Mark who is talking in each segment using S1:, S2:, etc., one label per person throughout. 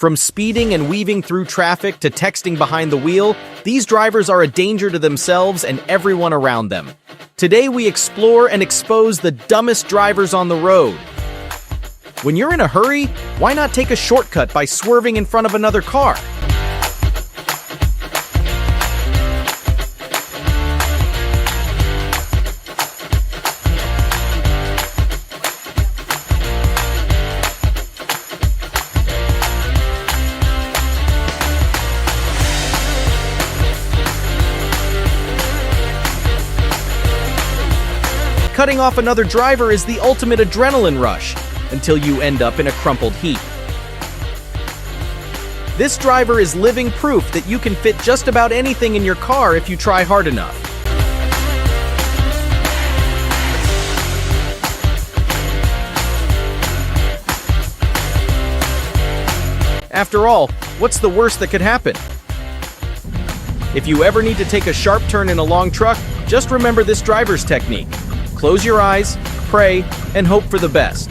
S1: From speeding and weaving through traffic to texting behind the wheel, these drivers are a danger to themselves and everyone around them. Today we explore and expose the dumbest drivers on the road. When you're in a hurry, why not take a shortcut by swerving in front of another car? Cutting off another driver is the ultimate adrenaline rush, until you end up in a crumpled heap. This driver is living proof that you can fit just about anything in your car if you try hard enough. After all, what's the worst that could happen? If you ever need to take a sharp turn in a long truck, just remember this driver's technique. Close your eyes, pray, and hope for the best.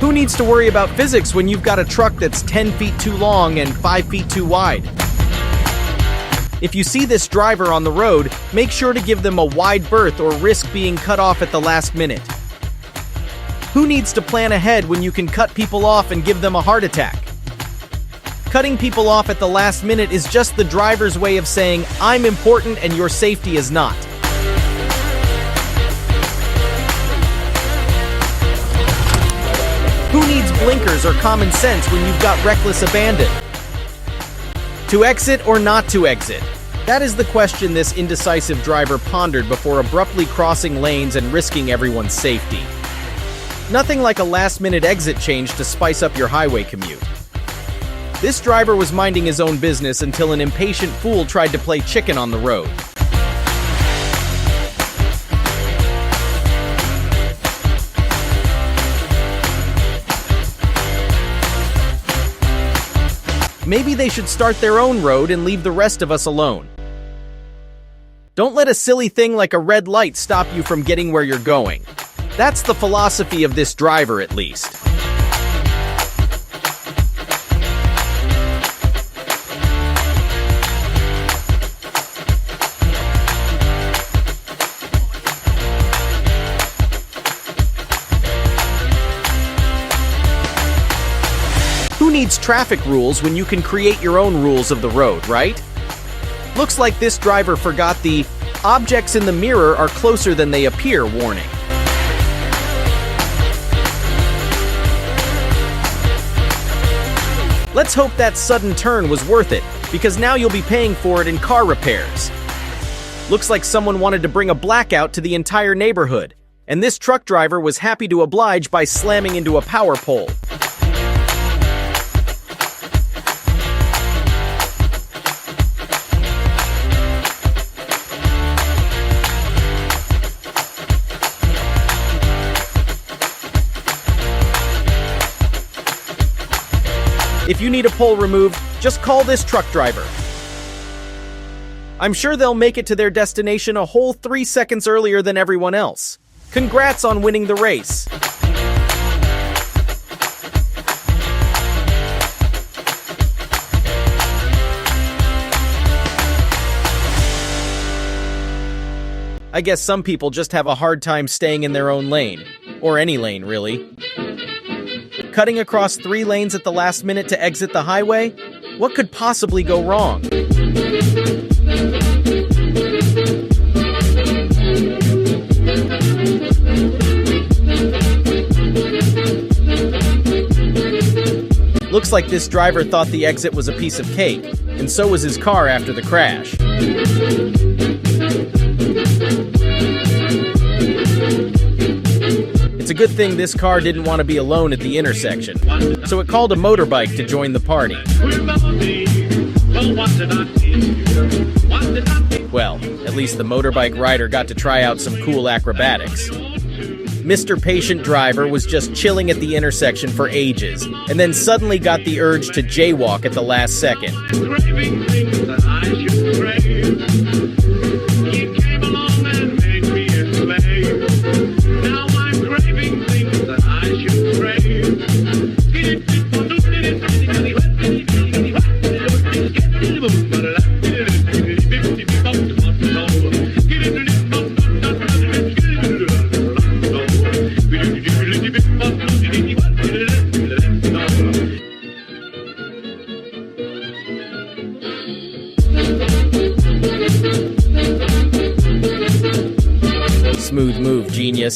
S1: Who needs to worry about physics when you've got a truck that's 10 feet too long and 5 feet too wide? If you see this driver on the road, make sure to give them a wide berth or risk being cut off at the last minute. Who needs to plan ahead when you can cut people off and give them a heart attack? Cutting people off at the last minute is just the driver's way of saying, I'm important and your safety is not. Who needs blinkers or common sense when you've got reckless abandon? To exit or not to exit? That is the question this indecisive driver pondered before abruptly crossing lanes and risking everyone's safety. Nothing like a last-minute exit change to spice up your highway commute. This driver was minding his own business until an impatient fool tried to play chicken on the road. Maybe they should start their own road and leave the rest of us alone. Don't let a silly thing like a red light stop you from getting where you're going. That's the philosophy of this driver, at least. Who needs traffic rules when you can create your own rules of the road, right? Looks like this driver forgot the "objects in the mirror are closer than they appear" warning. Let's hope that sudden turn was worth it, because now you'll be paying for it in car repairs. Looks like someone wanted to bring a blackout to the entire neighborhood, and this truck driver was happy to oblige by slamming into a power pole. If you need a pole removed, just call this truck driver. I'm sure they'll make it to their destination a whole 3 seconds earlier than everyone else. Congrats on winning the race. I guess some people just have a hard time staying in their own lane. Or any lane, really. Cutting across 3 lanes at the last minute to exit the highway? What could possibly go wrong? Looks like this driver thought the exit was a piece of cake, and so was his car after the crash. It's a good thing this car didn't want to be alone at the intersection, so it called a motorbike to join the party. Well, at least the motorbike rider got to try out some cool acrobatics. Mr. Patient Driver was just chilling at the intersection for ages, and then suddenly got the urge to jaywalk at the last second.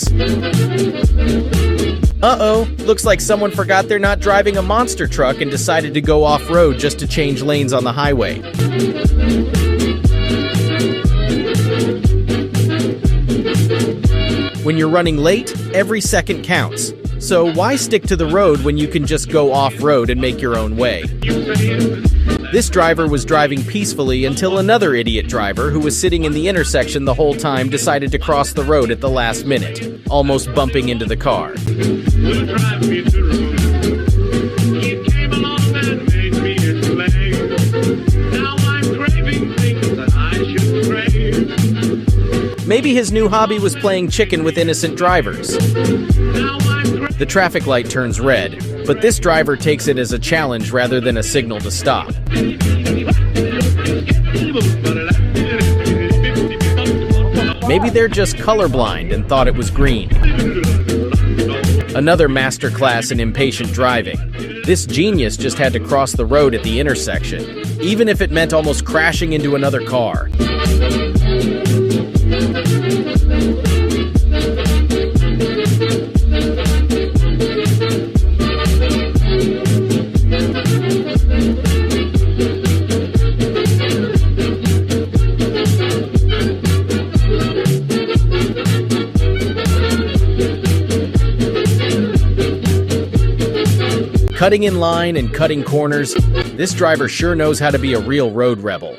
S1: genius. Uh-oh, looks like someone forgot they're not driving a monster truck and decided to go off-road just to change lanes on the highway. When you're running late, every second counts. So why stick to the road when you can just go off-road and make your own way? This driver was driving peacefully until another idiot driver who was sitting in the intersection the whole time decided to cross the road at the last minute, almost bumping into the car. Maybe his new hobby was playing chicken with innocent drivers. The traffic light turns red, but this driver takes it as a challenge rather than a signal to stop. Maybe they're just colorblind and thought it was green. Another masterclass in impatient driving. This genius just had to cross the road at the intersection, even if it meant almost crashing into another car. Cutting in line and cutting corners, this driver sure knows how to be a real road rebel.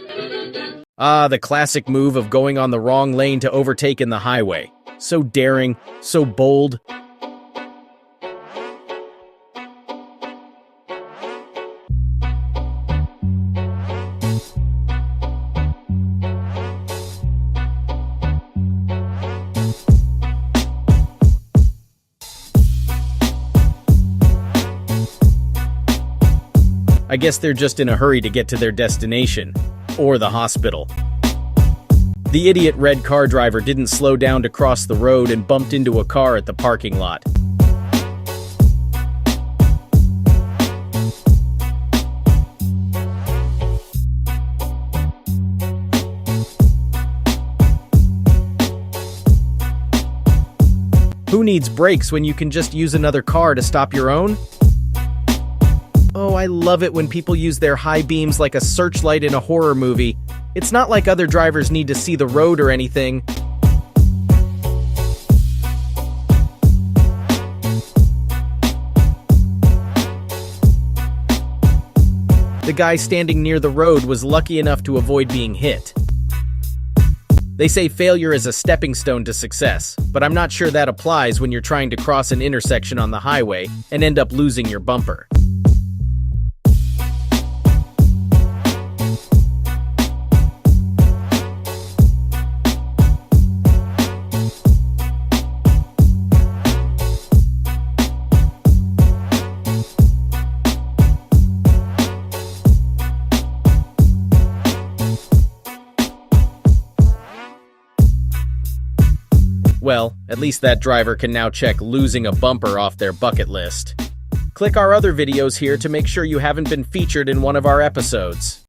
S1: Ah, the classic move of going on the wrong lane to overtake in the highway. So daring, so bold. I guess they're just in a hurry to get to their destination, or the hospital. The idiot red car driver didn't slow down to cross the road and bumped into a car at the parking lot. Who needs brakes when you can just use another car to stop your own? Oh, I love it when people use their high beams like a searchlight in a horror movie. It's not like other drivers need to see the road or anything. The guy standing near the road was lucky enough to avoid being hit. They say failure is a stepping stone to success, but I'm not sure that applies when you're trying to cross an intersection on the highway and end up losing your bumper. Well, at least that driver can now check losing a bumper off their bucket list. Click our other videos here to make sure you haven't been featured in one of our episodes.